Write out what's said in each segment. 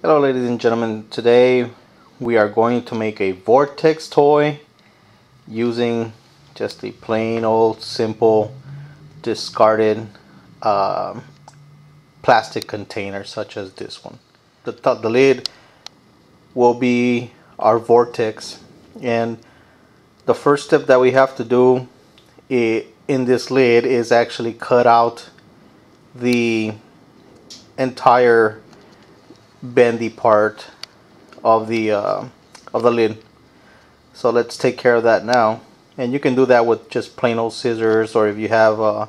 Hello ladies and gentlemen, today we are going to make a Vortex toy using just a plain old simple discarded plastic container such as this one. The lid will be our Vortex, and the first step that we have to do in this lid is actually cut out the entire bendy part of the lid. So let's take care of that now, and you can do that with just plain old scissors, or if you have a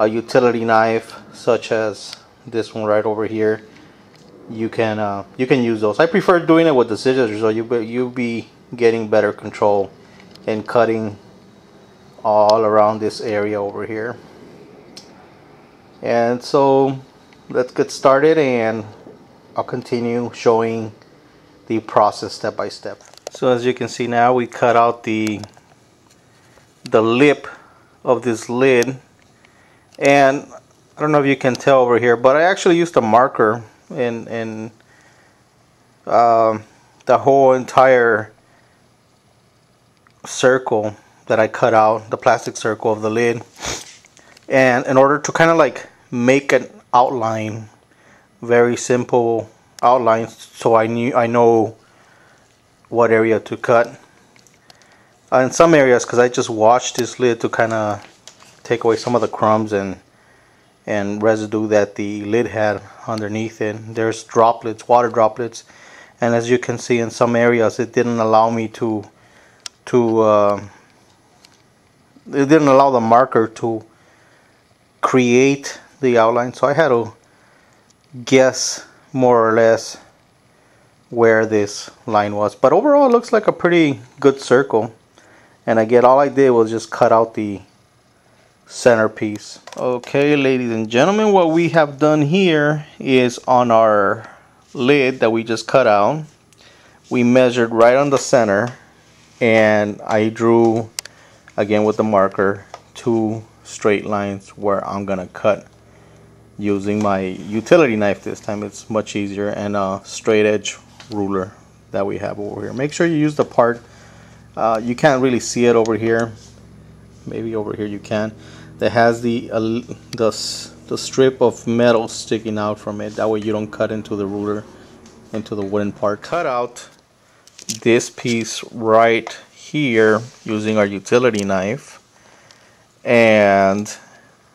utility knife such as this one right over here, you can use those. I prefer doing it with the scissors, so you'll be getting better control and cutting all around this area over here. And so let's get started, and I'll continue showing the process step by step. So as you can see now, we cut out the lip of this lid, and I don't know if you can tell over here, but I actually used a marker in the whole entire circle that I cut out, the plastic circle of the lid, and in order to kind of like make an outline, very simple outline, so I know what area to cut. In some areas, because I just washed this lid to kind of take away some of the crumbs and residue that the lid had underneath it. There's droplets, water droplets, and as you can see, in some areas it didn't allow me it didn't allow the marker to create the outline, so I had to guess more or less where this line was. But overall it looks like a pretty good circle, and again, all I did was just cut out the centerpiece. Okay, ladies and gentlemen, what we have done here is on our lid that we just cut out, we measured right on the center, and I drew again with the marker 2 straight lines where I'm gonna cut using my utility knife. This time it's much easier, and a straight edge ruler that we have over here. Make sure you use the part, you can't really see it over here, maybe over here you can, that has the strip of metal sticking out from it. That way you don't cut into the ruler, into the wooden part. Cut out this piece right here using our utility knife, and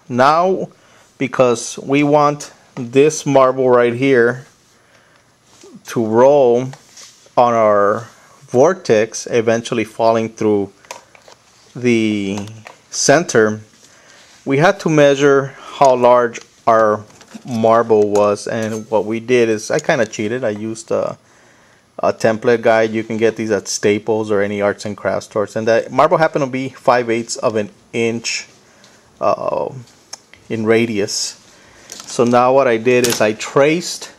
now, because we want this marble right here to roll on our Vortex, eventually falling through the center, we had to measure how large our marble was. And what we did is, I kind of cheated. I used a template guide. You can get these at Staples or any arts and crafts stores, and that marble happened to be 5/8 of an inch in radius. So now what I did is I traced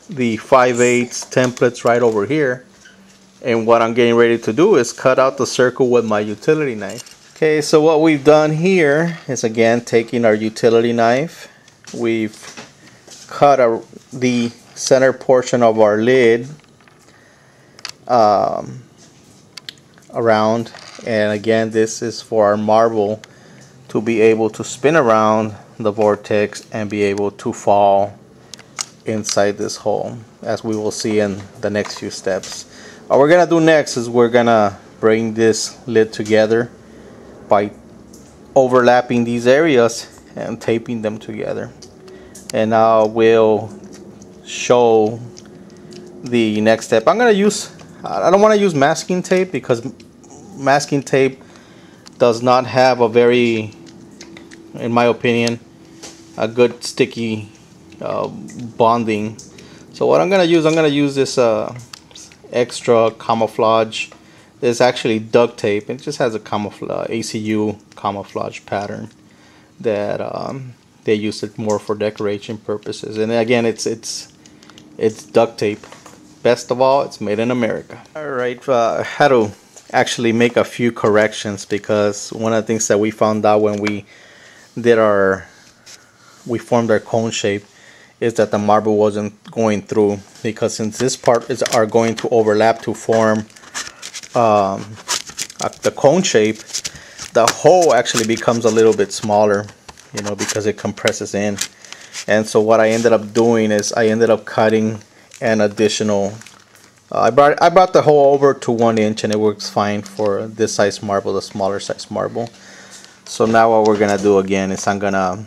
the 5/8 templates right over here, and what I'm getting ready to do is cut out the circle with my utility knife. Okay, so what we've done here is, again, taking our utility knife, we've cut the center portion of our lid around, and again, this is for our marble to be able to spin around the Vortex and be able to fall inside this hole, as we will see in the next few steps. What we're gonna do next is we're gonna bring this lid together by overlapping these areas and taping them together, and now we'll show the next step. I don't want to use masking tape, because masking tape does not have a very, in my opinion, a good sticky bonding. So what I'm gonna use this extra camouflage. It's actually duct tape. It just has a ACU camouflage pattern that they use it more for decoration purposes. And again, it's duct tape. Best of all, it's made in America. Alright, I had to actually make a few corrections, because one of the things that we found out when we formed our cone shape is that the marble wasn't going through, because since this part are going to overlap to form the cone shape, the hole actually becomes a little bit smaller, you know, because it compresses in. And so what I ended up doing is I ended up cutting an additional I brought the hole over to 1 inch, and it works fine for this size marble, the smaller size marble. So now what we're gonna do again is that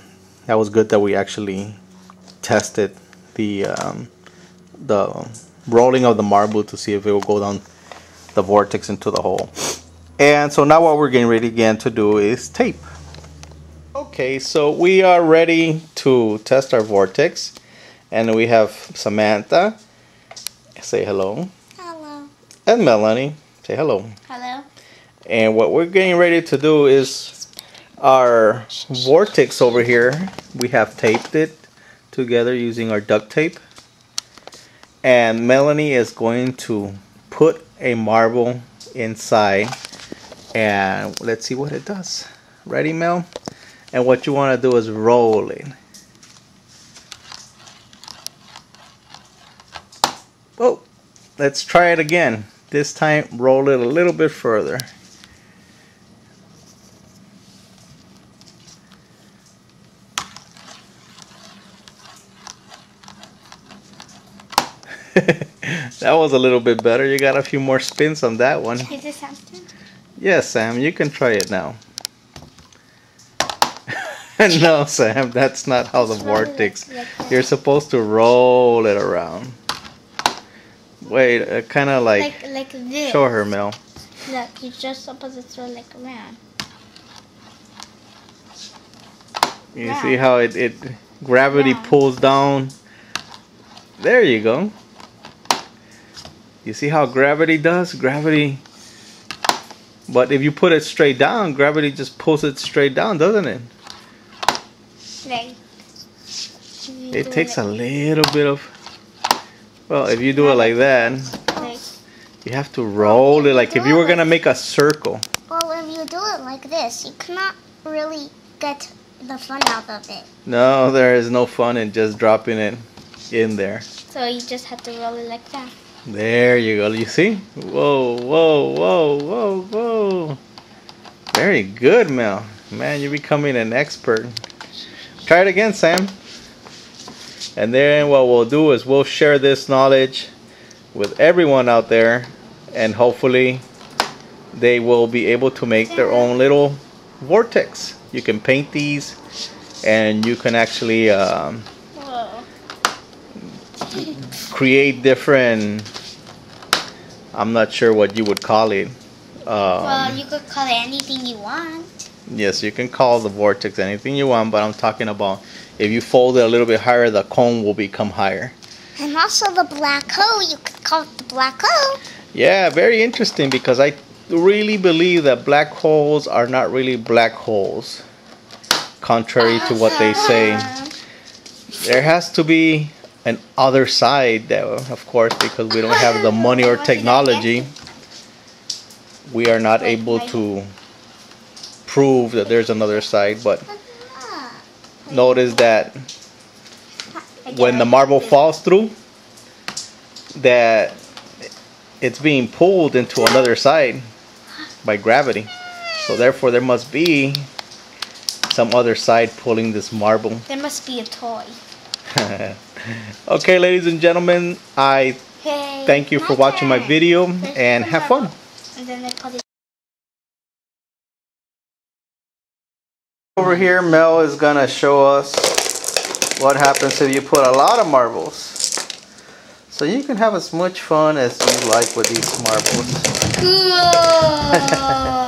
was good that we actually tested the rolling of the marble to see if it will go down the vortex into the hole. And so now what we're getting ready again to do is tape. Okay, so we are ready to test our vortex, and we have Samantha. Say hello. Hello. And Melanie. Say hello. Hello. And what we're getting ready to do is our vortex over here. We have taped it together using our duct tape. And Melanie is going to put a marble inside. And let's see what it does. Ready, Mel? And what you want to do is roll it. Oh, let's try it again. This time, roll it a little bit further. That was a little bit better. You got a few more spins on that one. Is this something? Yes, Sam, you can try it now. No, Sam, that's not how the vortex. You're supposed to roll it around. Wait, kind of like this. Show her, Mel. Look, you're just supposed to throw like around. You see how it gravity pulls down? There you go. You see how gravity does? Gravity. But if you put it straight down, gravity just pulls it straight down, doesn't it? Like, it takes a little bit of. Well, if you do it like that, you have to roll it like if you were gonna make a circle. Well, if you do it like this, you cannot really get the fun out of it. No, there is no fun in just dropping it in there. So you just have to roll it like that. There you go. You see? Whoa, whoa, whoa, whoa, whoa. Very good, Mel. Man, you're becoming an expert. Try it again, Sam. And then what we'll do is we'll share this knowledge with everyone out there, and hopefully they will be able to make their own little vortex. You can paint these, and you can actually create different, I'm not sure what you would call it. Well, you could call it anything you want. Yes, you can call the vortex anything you want, but I'm talking about if you fold it a little bit higher, the cone will become higher. And also the black hole, you could call it the black hole. Yeah, very interesting, because I really believe that black holes are not really black holes, contrary to what they say. There has to be an other side there, of course, because we don't have the money or technology. We are not able to prove that there's another side, but notice that when the marble falls through, that it's being pulled into another side by gravity. So therefore there must be some other side pulling this marble. There must be a toy. Okay, ladies and gentlemen, I thank you for watching my video, and have fun. And then they put it over here. Mel is gonna show us what happens if you put a lot of marbles. So you can have as much fun as you like with these marbles. Cool.